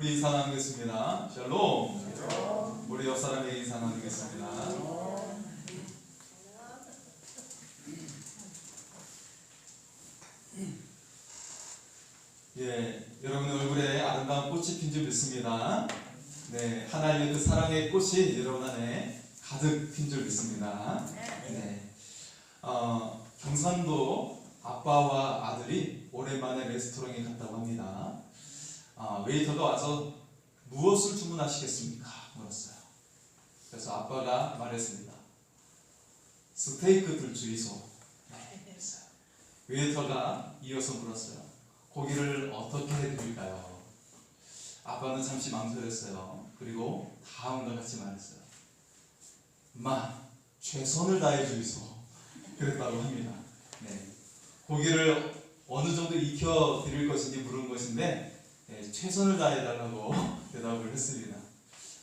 인사 나누겠습니다. 샬롬. 우리 옆 사람에게 인사 나누겠습니다. 예, 여러분의 얼굴에 아름다운 꽃이 핀 줄 믿습니다. 네, 하나님의 그 사랑의 꽃이 여러분 안에 가득 핀 줄 믿습니다. 네, 경산도 아빠와 아들이 오랜만에 레스토랑에 갔다고 합니다. 웨이터가 와서 무엇을 주문하시겠습니까? 물었어요. 그래서 아빠가 말했습니다. 스테이크 둘 주이소. 네, 했어요. 웨이터가 이어서 물었어요. 고기를 어떻게 해드릴까요? 아빠는 잠시 망설였어요. 그리고 다음과 같이 말했어요. 마, 최선을 다해 주이소. 그랬다고 합니다. 네, 고기를 어느 정도 익혀 드릴 것인지 물은 것인데 네, 최선을 다해달라고 대답을 했습니다.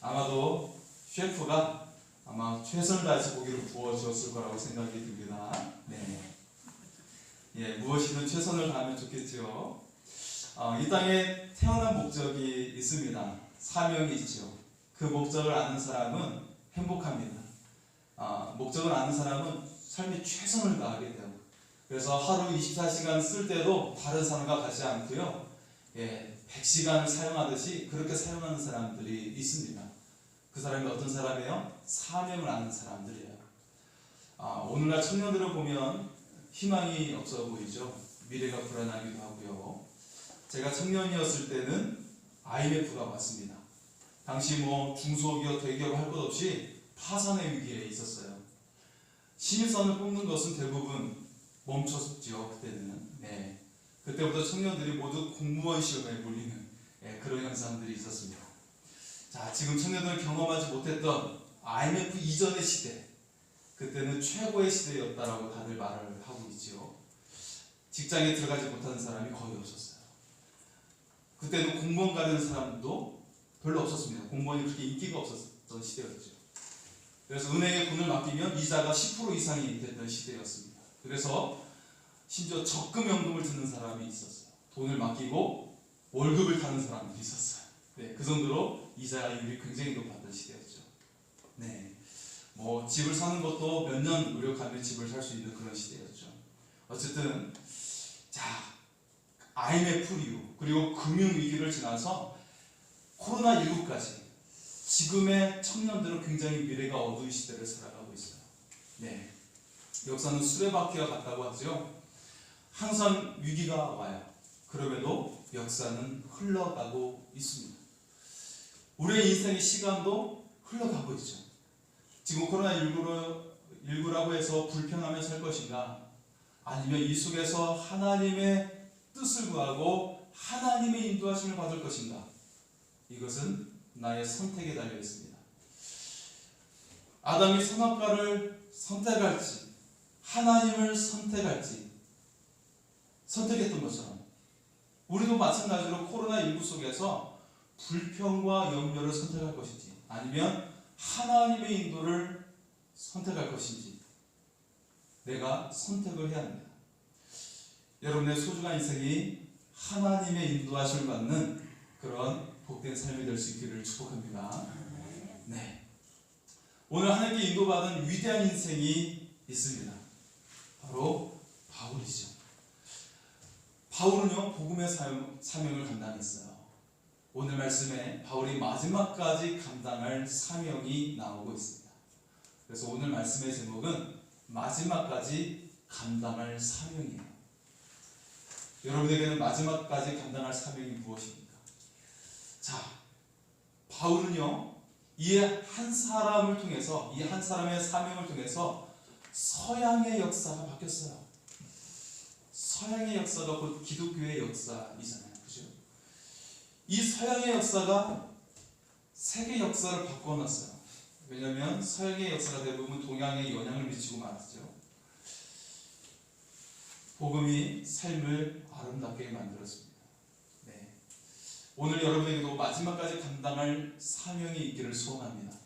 아마도 셰프가 아마 최선을 다해서 고기를 구워 주었을 거라고 생각이 듭니다. 네, 예, 무엇이든 최선을 다하면 좋겠죠. 이 땅에 태어난 목적이 있습니다. 사명이 있죠. 그 목적을 아는 사람은 행복합니다. 목적을 아는 사람은 삶에 최선을 다하게 돼요. 그래서 하루 24시간 쓸 때도 다른 사람과 같지 않고요. 예, 100시간을 사용하듯이 그렇게 사용하는 사람들이 있습니다. 그 사람이 어떤 사람이에요? 사명을 아는 사람들이에요. 오늘날 청년들을 보면 희망이 없어 보이죠. 미래가 불안하기도 하고요. 제가 청년이었을 때는 IMF가 왔습니다. 당시 중소기업, 대기업 할 것 없이 파산의 위기에 있었어요. 신입사원을 뽑는 것은 대부분 멈췄죠. 그때는. 네. 그때부터 청년들이 모두 공무원 시험에 몰리는 그런 현상들이 있었습니다. 자, 지금 청년들은 경험하지 못했던 IMF 이전의 시대, 그때는 최고의 시대였다라고 다들 말을 하고 있죠. 직장에 들어가지 못하는 사람이 거의 없었어요. 그때는 공무원 가는 사람도 별로 없었습니다. 공무원이 그렇게 인기가 없었던 시대였죠. 그래서 은행에 돈을 맡기면 이자가 10% 이상이 됐던 시대였습니다. 그래서 심지어 적금연금을 드는 사람이 있었어요. 돈을 맡기고 월급을 타는 사람도 있었어요. 네, 그 정도로 이자율이 굉장히 높았던 시대였죠. 네, 집을 사는 것도 몇 년 노력하면 집을 살 수 있는 그런 시대였죠. 어쨌든 자, IMF 이후 그리고 금융위기를 지나서 코로나19까지 지금의 청년들은 굉장히 미래가 어두운 시대를 살아가고 있어요. 네, 역사는 수레바퀴와 같다고 하죠. 항상 위기가 와요. 그럼에도 역사는 흘러가고 있습니다. 우리의 인생의 시간도 흘러가고 있죠. 지금 코로나19라고 해서 불평하며 살 것인가? 아니면 이 속에서 하나님의 뜻을 구하고 하나님의 인도하심을 받을 것인가? 이것은 나의 선택에 달려 있습니다. 아담이 선악과를 선택할지 하나님을 선택할지 선택했던 것처럼 우리도 마찬가지로 코로나19 속에서 불평과 염려를 선택할 것인지 아니면 하나님의 인도를 선택할 것인지 내가 선택을 해야 합니다. 여러분의 소중한 인생이 하나님의 인도하심을 받는 그런 복된 삶이 될 수 있기를 축복합니다. 네, 오늘 하나님께 인도받은 위대한 인생이 있습니다. 바로 바울이죠. 바울은요, 복음의 사명을 감당했어요. 오늘 말씀에 바울이 마지막까지 감당할 사명이 나오고 있습니다. 그래서 오늘 말씀의 제목은 마지막까지 감당할 사명이에요. 여러분에게는 마지막까지 감당할 사명이 무엇입니까? 자, 바울은요, 이 한 사람을 통해서, 이 한 사람의 사명을 통해서 서양의 역사가 바뀌었어요. 서양의 역사가 곧 기독교의 역사이잖아요. 그죠? 이 서양의 역사가 세계 역사를 바꿔놨어요. 왜냐하면 서양의 역사가 대부분 동양에 영향을 미치고 말았죠. 복음이 삶을 아름답게 만들었습니다. 네, 오늘 여러분에게도 마지막까지 감당할 사명이 있기를 소원합니다.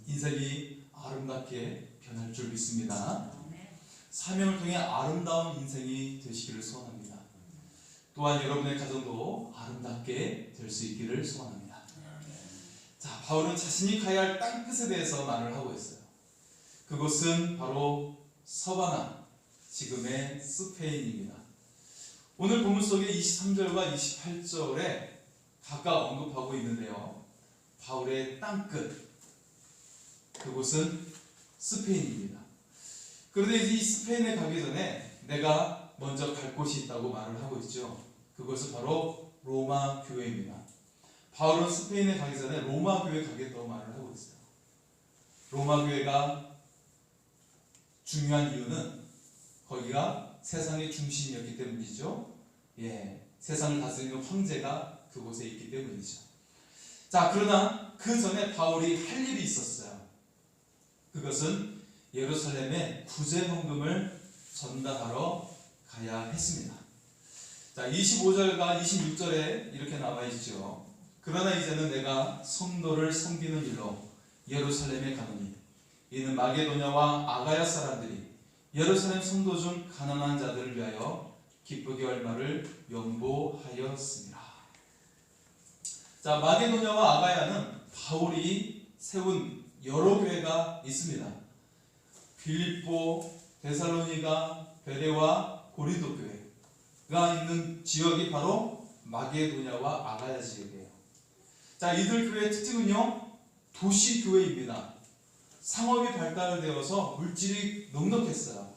인생이 아름답게 변할 줄 믿습니다. 사명을 통해 아름다운 인생이 되시기를 소원합니다. 또한 여러분의 가정도 아름답게 될 수 있기를 소원합니다. 자, 바울은 자신이 가야 할 땅끝에 대해서 말을 하고 있어요. 그곳은 바로 서바나, 지금의 스페인입니다. 오늘 본문 속에 23절과 28절에 각각 언급하고 있는데요. 바울의 땅끝, 그곳은 스페인입니다. 그런데 이 스페인에 가기 전에 내가 먼저 갈 곳이 있다고 말을 하고 있죠. 그것은 바로 로마 교회입니다. 바울은 스페인에 가기 전에 로마 교회에 가겠다고 말을 하고 있어요. 로마 교회가 중요한 이유는 거기가 세상의 중심이었기 때문이죠. 세상을 다스리는 황제가 그곳에 있기 때문이죠. 자, 그러나 그 전에 바울이 할 일이 있었어요. 그것은 예루살렘에 구제헌금을 전달하러 가야 했습니다. 자, 25절과 26절에 이렇게 나와 있죠. 그러나 이제는 내가 성도를 섬기는 일로 예루살렘에 가노니 이는 마게도냐와 아가야 사람들이 예루살렘 성도 중 가난한 자들을 위하여 기쁘게 얼마를 연보하였습니다. 자, 마게도냐와 아가야는 바울이 세운 여러 교회가 있습니다. 빌립보, 데살로니가, 베레와 고린도 교회가 있는 지역이 바로 마게도냐와 아가야 지역이에요. 자, 이들 교회의 특징은요, 도시 교회입니다. 상업이 발달되어서 물질이 넉넉했어요.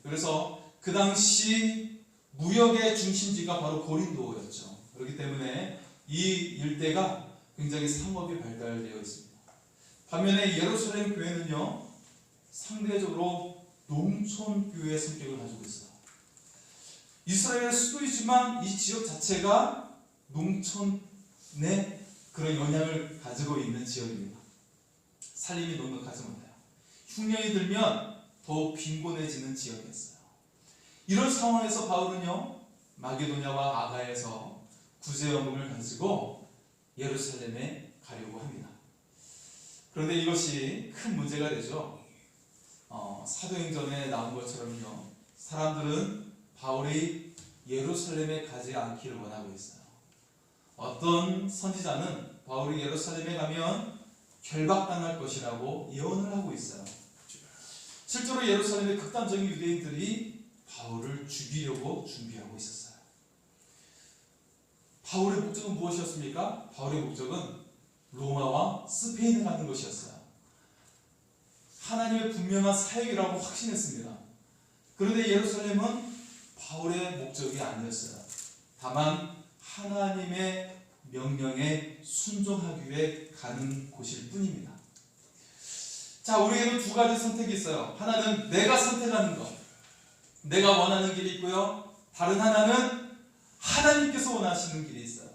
그래서 그 당시 무역의 중심지가 바로 고린도였죠. 그렇기 때문에 이 일대가 굉장히 상업이 발달되어 있습니다. 반면에 예루살렘 교회는요, 상대적으로 농촌 교회의 성격을 가지고 있어요. 이스라엘의 수도이지만 이 지역 자체가 농촌의 그런 영향을 가지고 있는 지역입니다. 살림이 넉넉하지 못해요. 흉년이 들면 더욱 빈곤해지는 지역이었어요. 이런 상황에서 바울은요, 마게도냐와 아가야에서 구제헌금을 가지고 예루살렘에 가려고 합니다. 그런데 이것이 큰 문제가 되죠. 사도행전에 나온 것처럼요, 사람들은 바울이 예루살렘에 가지 않기를 원하고 있어요. 어떤 선지자는 바울이 예루살렘에 가면 결박당할 것이라고 예언을 하고 있어요. 실제로 예루살렘의 극단적인 유대인들이 바울을 죽이려고 준비하고 있었어요. 바울의 목적은 무엇이었습니까? 바울의 목적은 로마와 스페인에 가는 것이었어요. 하나님의 분명한 사역이라고 확신했습니다. 그런데 예루살렘은 바울의 목적이 아니었어요. 다만 하나님의 명령에 순종하기 위해 가는 곳일 뿐입니다. 자, 우리에게는 두 가지 선택이 있어요. 하나는 내가 선택하는 것, 내가 원하는 길이 있고요. 다른 하나는 하나님께서 원하시는 길이 있어요.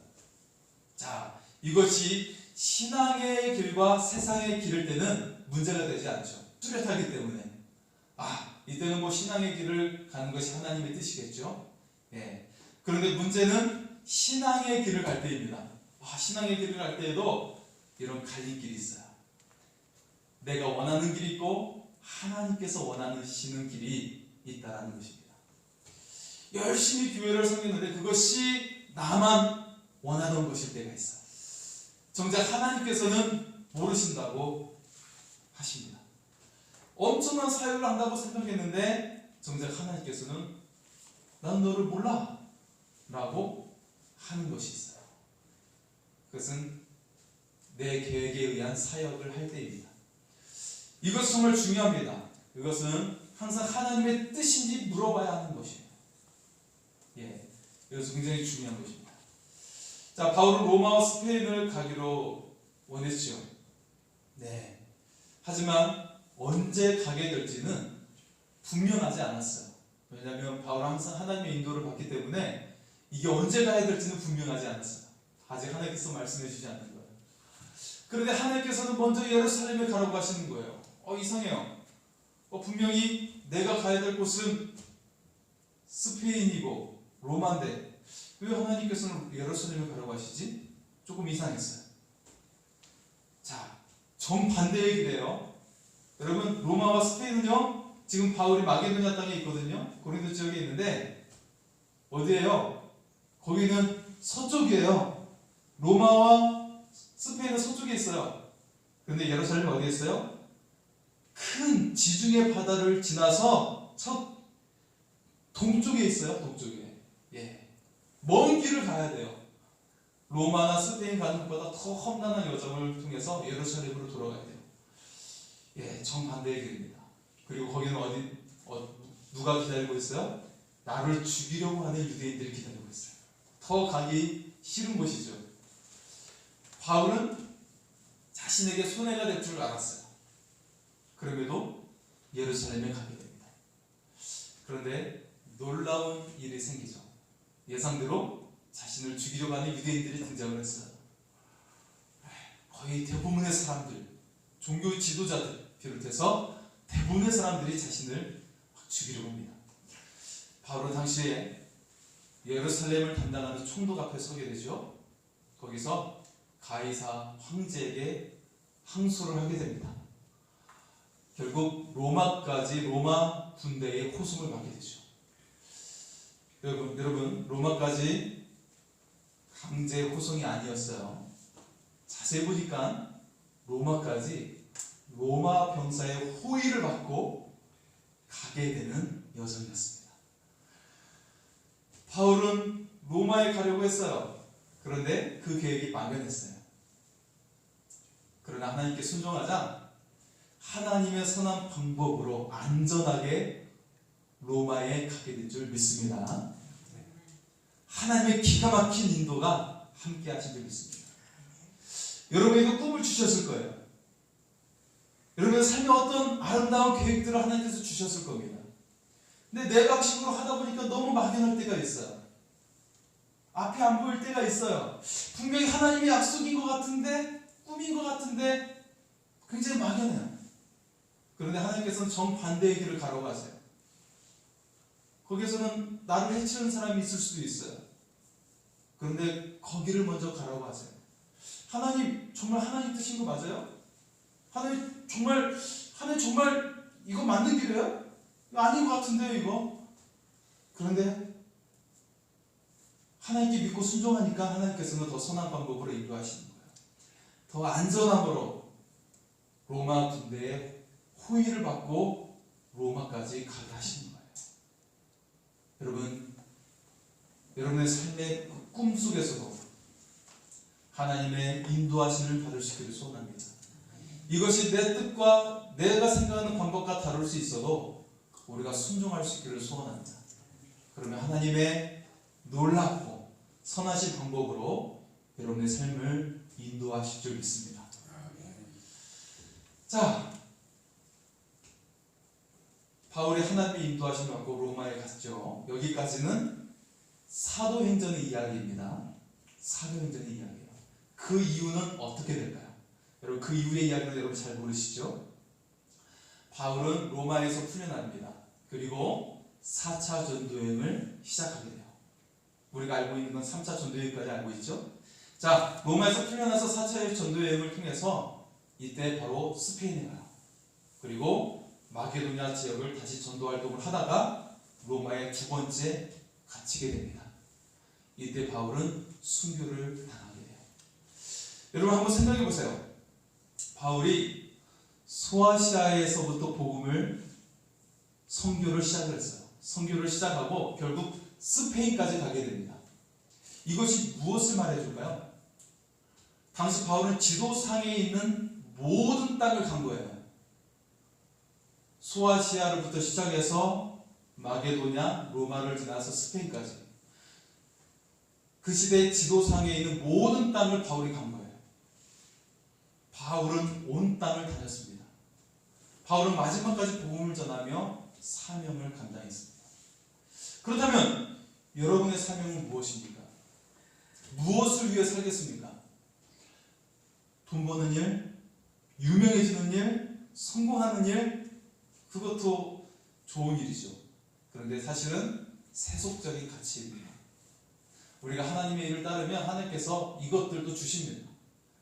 자, 이것이 신앙의 길과 세상의 길일 때는 문제가 되지 않죠. 뚜렷하기 때문에. 이때는 뭐 신앙의 길을 가는 것이 하나님의 뜻이겠죠. 그런데 문제는 신앙의 길을 갈 때입니다. 신앙의 길을 갈 때에도 이런 갈림길이 있어요. 내가 원하는 길이 있고 하나님께서 원하시는 길이 있다는 것입니다. 열심히 교회를 섬겼는데 그것이 나만 원하던 것일 때가 있어요. 정작 하나님께서는 모르신다고 하십니다. 엄청난 사역을 한다고 생각했는데 정작 하나님께서는 난 너를 몰라 라고 하는 것이 있어요. 그것은 내 계획에 의한 사역을 할 때입니다. 이것 정말 중요합니다. 이것은 항상 하나님의 뜻인지 물어봐야 하는 것이에요. 이것은 굉장히 중요한 것입니다. 자, 바울은 로마와 스페인을 가기로 원했죠. 하지만 언제 가게 될지는 분명하지 않았어요. 왜냐하면 바울은 항상 하나님의 인도를 받기 때문에 이게 언제 가야 될지는 분명하지 않았어요. 아직 하나님께서 말씀해 주지 않는 거예요. 그런데 하나님께서는 먼저 예루살렘에 가라고 하시는 거예요. 이상해요. 분명히 내가 가야 될 곳은 스페인이고 로마인데 왜 하나님께서는 예루살렘에 가라고 하시지? 조금 이상했어요. 자, 정반대의 길이에요. 여러분, 로마와 스페인은요, 지금 바울이 마게도냐 땅에 있거든요. 고린도 지역에 있는데 어디예요? 거기는 서쪽이에요. 로마와 스페인은 서쪽에 있어요. 그런데 예루살렘이 어디에 있어요? 큰 지중해 바다를 지나서 동쪽에 있어요. 동쪽에. 예. 먼 길을 가야 돼요. 로마나 스페인 가는 것보다 더 험난한 여정을 통해서 예루살렘으로 돌아가야 돼요. 예, 정반대의 길입니다. 그리고 거기는 누가 기다리고 있어요? 나를 죽이려고 하는 유대인들이 기다리고 있어요. 더 가기 싫은 곳이죠. 바울은 자신에게 손해가 될 줄 알았어요. 그럼에도 예루살렘에 가게 됩니다. 그런데 놀라운 일이 생기죠. 예상대로 자신을 죽이려고 하는 유대인들이 등장을 했어요. 거의 대부분의 사람들, 종교 지도자들 비롯해서 대부분의 사람들이 자신을 죽이려고 합니다. 바울은 당시에 예루살렘을 담당하는 총독 앞에 서게 되죠. 거기서 가이사 황제에게 항소를 하게 됩니다. 결국 로마 군대의 호송을 받게 되죠. 여러분 로마까지 강제 호송이 아니었어요. 자세히 보니까 로마까지 로마 병사의 호의를 받고 가게 되는 여정이었습니다. 바울은 로마에 가려고 했어요. 그런데 그 계획이 망연했어요. 그러나 하나님께 순종하자 하나님의 선한 방법으로 안전하게 로마에 가게 된 줄 믿습니다. 하나님의 기가 막힌 인도가 함께 하신 줄 믿습니다. 여러분에게 꿈을 주셨을 거예요. 여러분의 삶에 어떤 아름다운 계획들을 하나님께서 주셨을 겁니다. 근데 내 방식으로 하다 보니까 너무 막연할 때가 있어요. 앞에 안 보일 때가 있어요. 분명히 하나님의 약속인 것 같은데, 꿈인 것 같은데 굉장히 막연해요. 그런데 하나님께서는 정반대의 길을 가라고 하세요. 거기에서는 나를 해치는 사람이 있을 수도 있어요. 그런데 거기를 먼저 가라고 하세요. 하나님 정말 하나님 뜻인 거 맞아요? 하나님 정말 이거 맞는 길이에요? 이거 아닌 것 같은데요, 이거? 그런데 하나님께 믿고 순종하니까 하나님께서는 더 선한 방법으로 인도하시는 거예요. 더 안전함으로 로마 군대의 호의를 받고 로마까지 가게 하시는 거예요. 여러분, 여러분의 삶의 꿈 속에서도 하나님의 인도하심을 받을 수 있기를 소원합니다. 이것이 내 뜻과 내가 생각하는 방법과 다를 수 있어도 우리가 순종할 수 있기를 소원합니다. 그러면 하나님의 놀랍고 선하신 방법으로 여러분의 삶을 인도하실 줄 믿습니다. 자, 바울이 하나님의 인도하심을 받고 로마에 갔죠. 여기까지는 사도행전의 이야기입니다. 사도행전의 이야기예요. 그 이유는 어떻게 될까요? 여러분, 그 이후의 이야기를 여러분 잘 모르시죠? 바울은 로마에서 풀려납니다. 그리고 4차 전도여행을 시작하게 돼요. 우리가 알고 있는 건 3차 전도여행까지 알고 있죠? 자, 로마에서 풀려나서 4차 전도여행을 통해서 이때 바로 스페인에 가요. 그리고 마게도냐 지역을 다시 전도 활동을 하다가 로마에 두 번째 갇히게 됩니다. 이때 바울은 순교를 당하게 돼요. 여러분 한번 생각해 보세요. 바울이 소아시아에서부터 선교를 시작을 했어요. 선교를 시작하고 결국 스페인까지 가게 됩니다. 이것이 무엇을 말해줄까요? 당시 바울은 지도상에 있는 모든 땅을 간 거예요. 소아시아로부터 시작해서 마게도냐, 로마를 지나서 스페인까지. 그 시대의 지도상에 있는 모든 땅을 바울이 간 거예요. 바울은 온 땅을 다녔습니다. 바울은 마지막까지 복음을 전하며 사명을 감당했습니다. 그렇다면 여러분의 사명은 무엇입니까? 무엇을 위해 살겠습니까? 돈 버는 일, 유명해지는 일, 성공하는 일, 그것도 좋은 일이죠. 그런데 사실은 세속적인 가치입니다. 우리가 하나님의 일을 따르면 하나님께서 이것들도 주십니다.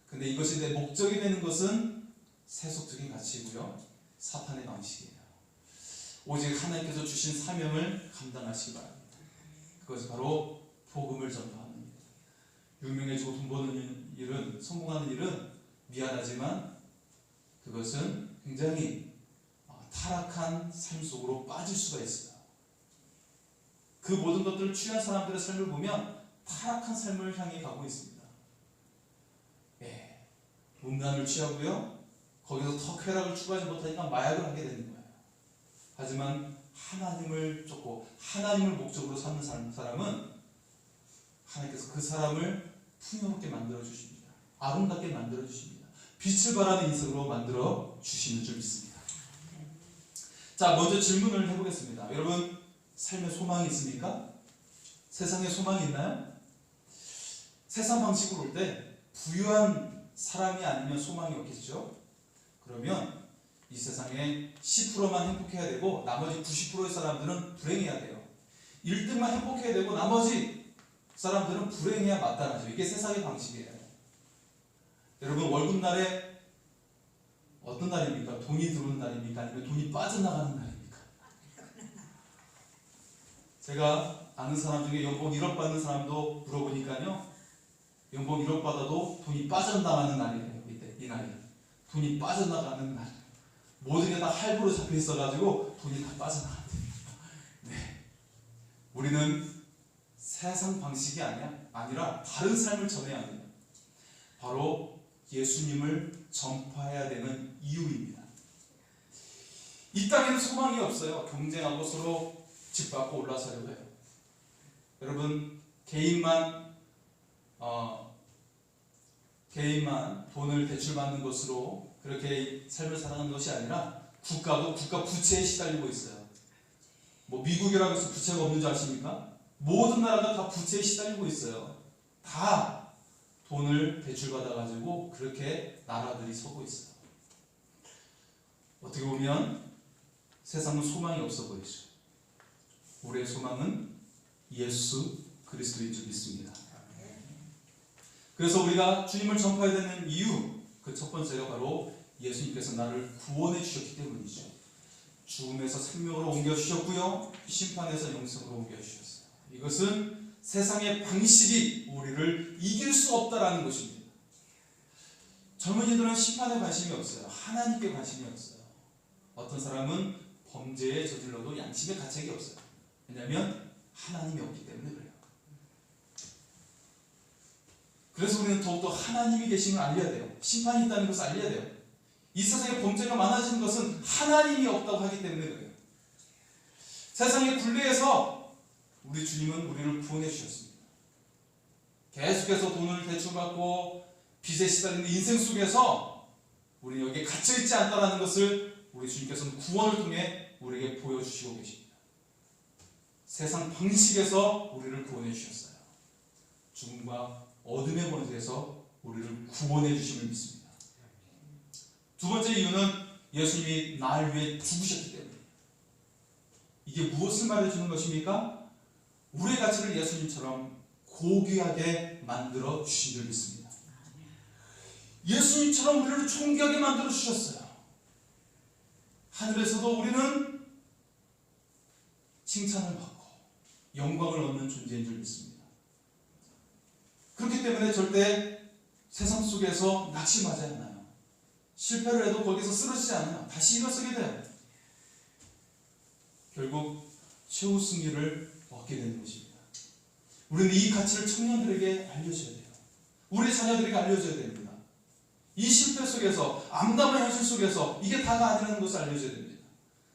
근데 이것이 내 목적이 되는 것은 세속적인 가치이고요, 사탄의 방식이에요. 오직 하나님께서 주신 사명을 감당하시기 바랍니다. 그것이 바로 복음을 전파하는 일. 유명해지고 돈 버는 일은, 성공하는 일은 미안하지만 그것은 굉장히 타락한 삶 속으로 빠질 수가 있어요. 그 모든 것들을 취한 사람들의 삶을 보면 타락한 삶을 향해 가고 있습니다. 음란을 취하고요, 거기서 더 쾌락을 추구하지 못하니까 마약을 하게 되는 거예요. 하지만 하나님을 쫓고 하나님을 목적으로 삼는 사람은 하나님께서 그 사람을 풍요롭게 만들어 주십니다. 아름답게 만들어 주십니다. 빛을 발하는 인생으로 만들어 주시는 줄 믿습니다. 자, 먼저 질문을 해보겠습니다. 여러분, 삶에 소망이 있습니까? 세상에 소망이 있나요? 세상 방식으로 올 때 부유한 사람이 아니면 소망이 없겠죠? 그러면 이 세상에 10%만 행복해야 되고 나머지 90%의 사람들은 불행해야 돼요. 1등만 행복해야 되고 나머지 사람들은 불행해야 마땅하죠. 이게 세상의 방식이에요. 여러분, 월급날에 어떤 날입니까? 돈이 들어오는 날입니까? 아니면 돈이 빠져나가는 날입니까? 제가 아는 사람 중에 연봉 1억 받는 사람도 물어보니까요, 연봉 1억 받아도 돈이 빠져나가는 날이에요. 이 날이 돈이 빠져나가는 날. 모든 게 다 할부로 잡혀 있어가지고 돈이 다 빠져나간대요. 네, 우리는 세상 방식이 아니라 다른 삶을 전해야 합니다. 바로 예수님을 전파해야 되는 이유입니다. 이 땅에는 소망이 없어요. 경쟁하고 서로 짓밟고 올라서려고 해요. 여러분, 개인만 돈을 대출받는 것으로 그렇게 삶을 살아가는 것이 아니라 국가도 국가 부채에 시달리고 있어요. 뭐 미국이라고 해서 부채가 없는 줄 아십니까? 모든 나라가 다 부채에 시달리고 있어요. 다 돈을 대출받아가지고 그렇게 나라들이 서고 있어요. 어떻게 보면 세상은 소망이 없어 보이죠. 우리의 소망은 예수 그리스도인 줄 믿습니다. 그래서 우리가 주님을 전파해야 되는 이유, 그 첫 번째가 바로 예수님께서 나를 구원해 주셨기 때문이죠. 죽음에서 생명으로 옮겨주셨고요, 심판에서 영생으로 옮겨주셨어요. 이것은 세상의 방식이 우리를 이길 수 없다라는 것입니다. 젊은이들은 심판에 관심이 없어요. 하나님께 관심이 없어요. 어떤 사람은 범죄에 저질러도 양심의 가책이 없어요. 왜냐하면 하나님이 없기 때문에 그래요. 그래서 우리는 더욱더 하나님이 계심을 알려야 돼요. 심판이 있다는 것을 알려야 돼요. 이 세상에 범죄가 많아지는 것은 하나님이 없다고 하기 때문에 그래요. 세상의 굴레에서 우리 주님은 우리를 구원해 주셨습니다. 계속해서 돈을 대출받고 빚에 시달리는 인생 속에서 우리는 여기에 갇혀있지 않다는 것을 우리 주님께서는 구원을 통해 우리에게 보여주시고 계십니다. 세상 방식에서 우리를 구원해 주셨어요. 죽음과 어둠의 권세에서 우리를 구원해 주심을 믿습니다. 두 번째 이유는 예수님이 날 위해 죽으셨기 때문이에요. 이게 무엇을 말해주는 것입니까? 우리의 가치를 예수님처럼 고귀하게 만들어 주신 줄 믿습니다. 예수님처럼 우리를 존귀하게 만들어 주셨어요. 하늘에서도 우리는 칭찬을 받고 영광을 얻는 존재인 줄 믿습니다. 그렇기 때문에 절대 세상 속에서 낙심하지 않아요. 실패를 해도 거기서 쓰러지지 않아요. 다시 일어서게 돼요. 결국 최후 승리를 얻게 되는 것입니다. 우리는 이 가치를 청년들에게 알려줘야 돼요. 우리 자녀들에게 알려줘야 됩니다. 이 실패 속에서, 암담한 현실 속에서 이게 다가 아니라는 것을 알려줘야 됩니다.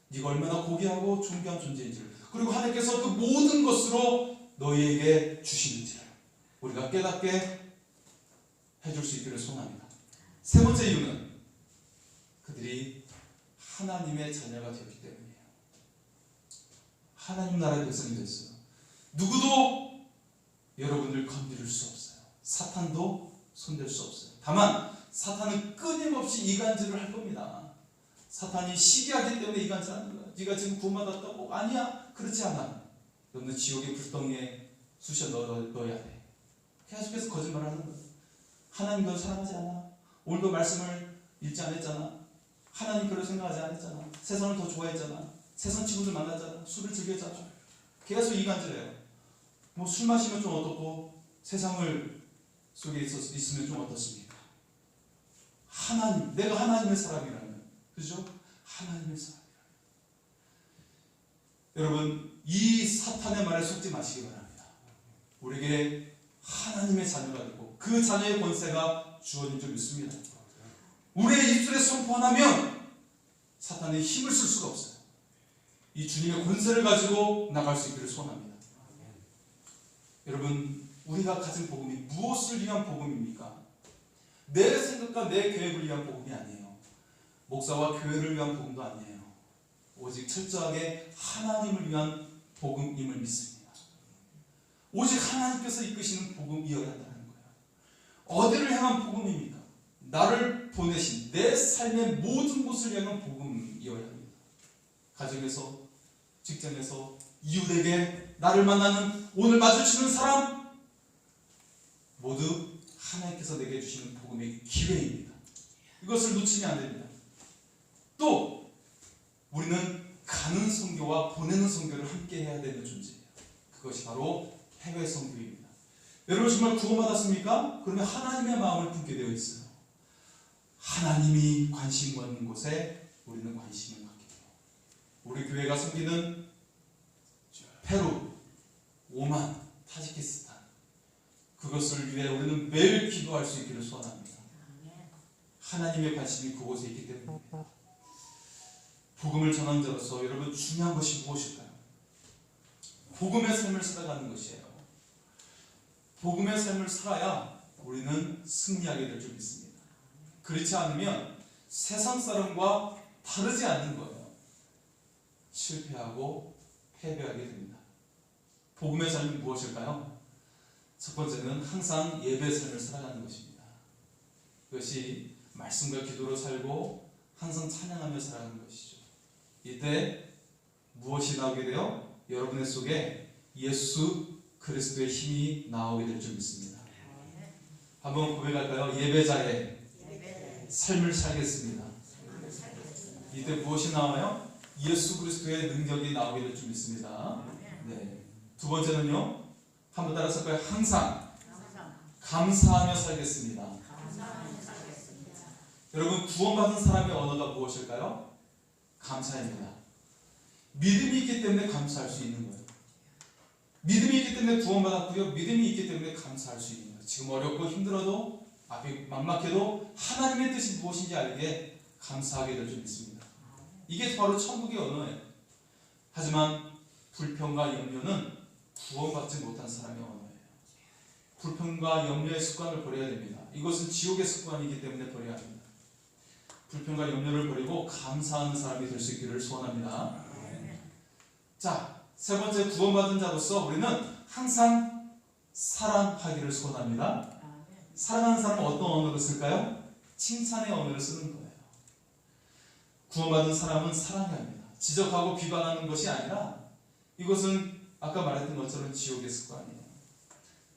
네가 얼마나 고귀하고 존귀한 존재인지를, 그리고 하나님께서 그 모든 것으로 너희에게 주시는지를 우리가 깨닫게 해줄 수 있기를 소원합니다. 세 번째 이유는 그들이 하나님의 자녀가 되었기 때문이에요. 하나님 나라의 백성이 됐어요. 누구도 여러분들 건드릴 수 없어요. 사탄도 손댈 수 없어요. 다만 사탄은 끊임없이 이간질을 할 겁니다. 사탄이 시기하기 때문에 이간질하는 거야. 네가 지금 구원받았다고? 아니야, 그렇지 않아. 너는 지옥의 불덩이에 쑤셔 넣어야 돼. 계속해서 거짓말을 하는 거예요. 하나님 널 사랑하지 않아. 오늘도 말씀을 읽지 않았잖아. 하나님 별로 생각하지 않았잖아. 세상을 더 좋아했잖아. 세상 친구들 만났잖아. 술을 즐겼잖아. 계속 이간질해요. 뭐 술 마시면 좀 어떻고 세상을 속에 있으면 좀 어떻습니까? 하나님, 내가 하나님의 사람이라면, 그죠? 하나님의 사람이라면. 여러분, 이 사탄의 말에 속지 마시기 바랍니다. 우리에게 하나님의 자녀가 되고 그 자녀의 권세가 주어진 줄 믿습니다. 우리의 입술에 선포 하나면 사탄의 힘을 쓸 수가 없어요. 이 주님의 권세를 가지고 나갈 수 있기를 소원합니다. 여러분, 우리가 가진 복음이 무엇을 위한 복음입니까? 내 생각과 내 계획을 위한 복음이 아니에요. 목사와 교회를 위한 복음도 아니에요. 오직 철저하게 하나님을 위한 복음임을 믿습니다. 오직 하나님께서 이끄시는 복음이어야 한다는 거예요. 어디를 향한 복음입니까? 나를 보내신 내 삶의 모든 곳을 향한 복음이어야 합니다. 가정에서, 직장에서, 이웃에게, 나를 만나는, 오늘 마주치는 사람, 모두 하나님께서 내게 주시는 복음의 기회입니다. 이것을 놓치면 안 됩니다. 또 우리는 가는 선교와 보내는 선교를 함께 해야 되는 존재예요. 그것이 바로 해외 선교입니다. 여러분 정말 구원받았습니까? 그러면 하나님의 마음을 품게 되어 있어요. 하나님이 관심 갖는 곳에 우리는 관심을 갖게 돼요. 우리 교회가 섬기는 페루, 오만, 타지키스탄, 그것을 위해 우리는 매일 기도할 수 있기를 소원합니다. 하나님의 관심이 그곳에 있기 때문입니다. 복음을 전한 자로서 여러분 중요한 것이 무엇일까요? 복음의 삶을 살아가는 것이에요. 복음의 삶을 살아야 우리는 승리하게 될 줄 믿습니다. 그렇지 않으면 세상 사람과 다르지 않는 거예요. 실패하고 패배하게 됩니다. 복음의 삶은 무엇일까요? 첫 번째는 항상 예배의 삶을 살아가는 것입니다. 그것이 말씀과 기도로 살고 항상 찬양하며 살아가는 것이죠. 이때 무엇이 나오게 돼요? 여러분의 속에 예수 그리스도의 힘이 나오게 될 줄 믿습니다. 한번 고백할까요? 예배자의 삶을 살겠습니다. 이때 무엇이 나와요? 예수 그리스도의 능력이 나오게 될 줄 믿습니다. 네. 두 번째는요, 한번 따라서 할까요? 항상 감사하며 살겠습니다. 여러분, 구원받은 사람의 언어가 무엇일까요? 감사입니다. 믿음이 있기 때문에 감사할 수 있는 거예요. 믿음이 있기 때문에 구원받았고요. 믿음이 있기 때문에 감사할 수 있는 거예요. 지금 어렵고 힘들어도, 앞이 막막해도 하나님의 뜻이 무엇인지 알게 감사하게 될 줄 믿습니다. 이게 바로 천국의 언어예요. 하지만 불평과 염려는 구원받지 못한 사람의 언어예요. 불평과 염려의 습관을 버려야 됩니다. 이것은 지옥의 습관이기 때문에 버려야 합니다. 불평과 염려를 버리고 감사하는 사람이 될 수 있기를 소원합니다. 자, 세 번째, 구원받은 자로서 우리는 항상 사랑하기를 소원합니다. 사랑하는 사람은 어떤 언어를 쓸까요? 칭찬의 언어를 쓰는 거예요. 구원받은 사람은 사랑해야 합니다. 지적하고 비방하는 것이 아니라, 이것은 아까 말했던 것처럼 지옥의 습관이에요.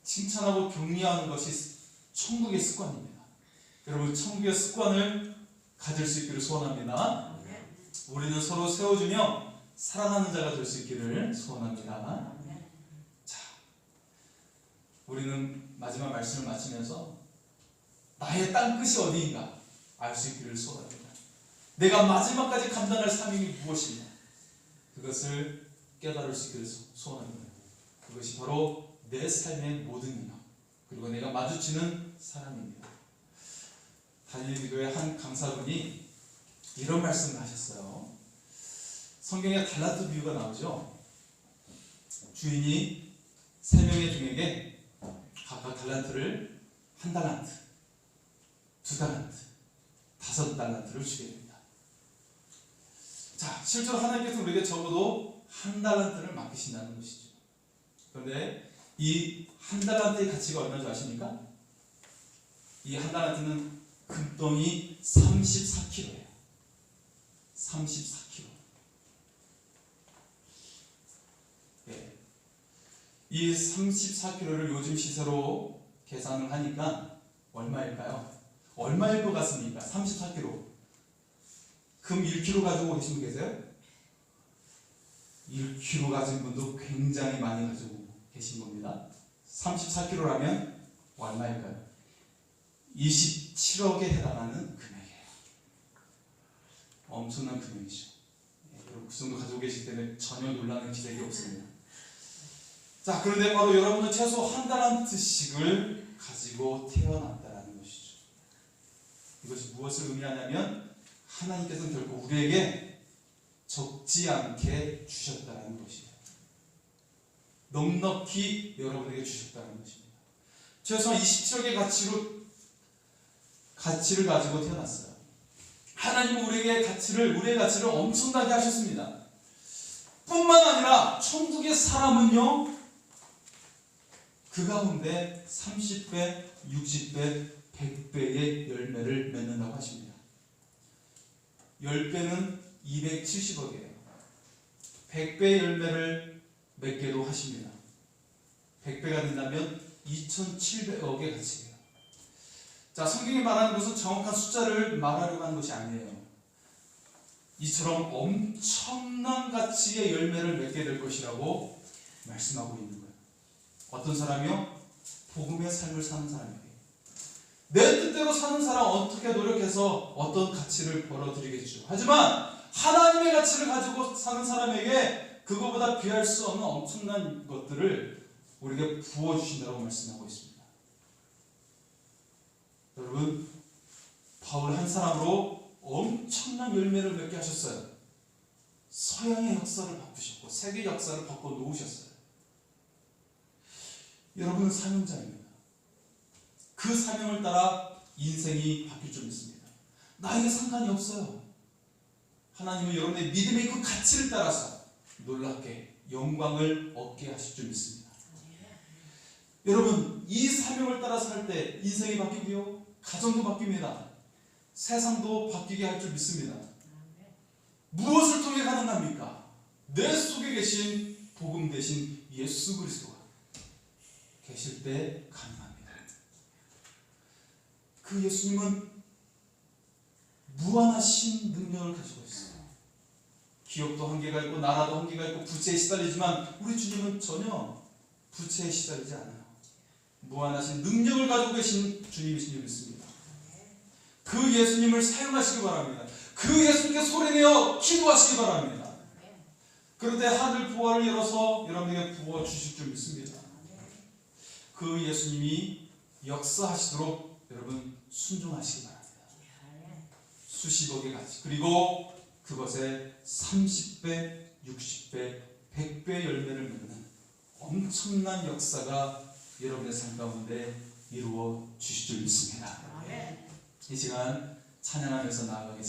칭찬하고 격려하는 것이 천국의 습관입니다. 여러분, 천국의 습관을 가질 수 있기를 소원합니다. 우리는 서로 세워주며 사랑하는 자가 될 수 있기를 소원합니다. 자, 우리는 마지막 말씀을 마치면서 나의 땅끝이 어디인가 알 수 있기를 소원합니다. 내가 마지막까지 감당할 사명이 무엇인가, 그것을 깨달을 수 있기를 소원합니다. 그것이 바로 내 삶의 모든 영역, 그리고 내가 마주치는 사람입니다. 다니엘교회 한 강사분이 이런 말씀을 하셨어요. 성경에 달란트 비유가 나오죠. 주인이 3명의 종에게 각각 달란트를 1달란트, 2달란트, 5달란트를 주게 됩니다. 자, 실제로 하나님께서 우리에게 적어도 1달란트를 맡기신다는 것이죠. 그런데 이 1달란트의 가치가 얼마인 줄 아십니까? 이 1달란트는 금덩이 34kg예요. 34kg. 네. 이 34kg를 요즘 시세로 계산을 하니까 얼마일까요? 얼마일 것 같습니까? 34kg. 금 1kg 가지고 계신 분 계세요? 1kg 가진 분도 굉장히 많이 가지고 계신 겁니다. 34kg라면 얼마일까요? 27억에 해당하는 금액이에요. 엄청난 금액이죠. 여러분 그 정도 가지고 계시기 때문에 전혀 놀라는 기색이 없습니다. 자, 그런데 바로 여러분은 최소 한 달란트씩을 가지고 태어났다라는 것이죠. 이것이 무엇을 의미하냐면 하나님께서는 결코 우리에게 적지 않게 주셨다라는 것이에요. 넉넉히 여러분에게 주셨다는 것입니다. 최소한 27억의 가치를 가지고 태어났어요. 하나님은 우리의 가치를 엄청나게 하셨습니다. 뿐만 아니라 천국의 사람은요, 그 가운데 30배, 60배, 100배의 열매를 맺는다고 하십니다. 10배는 270억이에요. 100배의 열매를 맺게도 하십니다. 100배가 된다면 2700억의 가치예요. 자, 성경이 말하는 것은 정확한 숫자를 말하려고 하는 것이 아니에요. 이처럼 엄청난 가치의 열매를 맺게 될 것이라고 말씀하고 있는 거예요. 어떤 사람이요? 복음의 삶을 사는 사람에게. 내 뜻대로 사는 사람 어떻게 노력해서 어떤 가치를 벌어들이겠죠. 하지만 하나님의 가치를 가지고 사는 사람에게 그거보다 비할 수 없는 엄청난 것들을 우리에게 부어주신다고 말씀하고 있습니다. 여러분, 바울 한 사람으로 엄청난 열매를 맺게 하셨어요. 서양의 역사를 바꾸셨고 세계 역사를 바꿔 놓으셨어요. 여러분은 사명자입니다. 그 사명을 따라 인생이 바뀔 줄 믿습니다. 나에게 상관이 없어요. 하나님은 여러분의 믿음의 그 가치를 따라서 놀랍게 영광을 얻게 하실 줄 믿습니다. 여러분, 이 사명을 따라 살 때 인생이 바뀌고요, 가정도 바뀝니다. 세상도 바뀌게 할 줄 믿습니다. 무엇을 통해 가능합니까? 내 속에 계신 복음 대신 예수 그리스도가 계실 때 가능합니다. 그 예수님은 무한하신 능력을 가지고 있어요. 기업도 한계가 있고 나라도 한계가 있고 부채에 시달리지만 우리 주님은 전혀 부채에 시달리지 않아요. 무한하신 능력을 가지고 계신 주님이신 줄 믿습니다. 그 예수님을 사용하시기 바랍니다. 그 예수님께 소리내어 기도하시기 바랍니다. 그런데 하늘 부활을 열어서 여러분에게 부어 주실 줄 믿습니다. 그 예수님이 역사하시도록 여러분 순종하시기 바랍니다. 수십억의 가치, 그리고 그것에 30배, 60배, 100배 열매를 맺는 엄청난 역사가 여러분의 삶 가운데 이루어 주실 줄 믿습니다. 이 시간 찬양하면서 나아가겠습니다.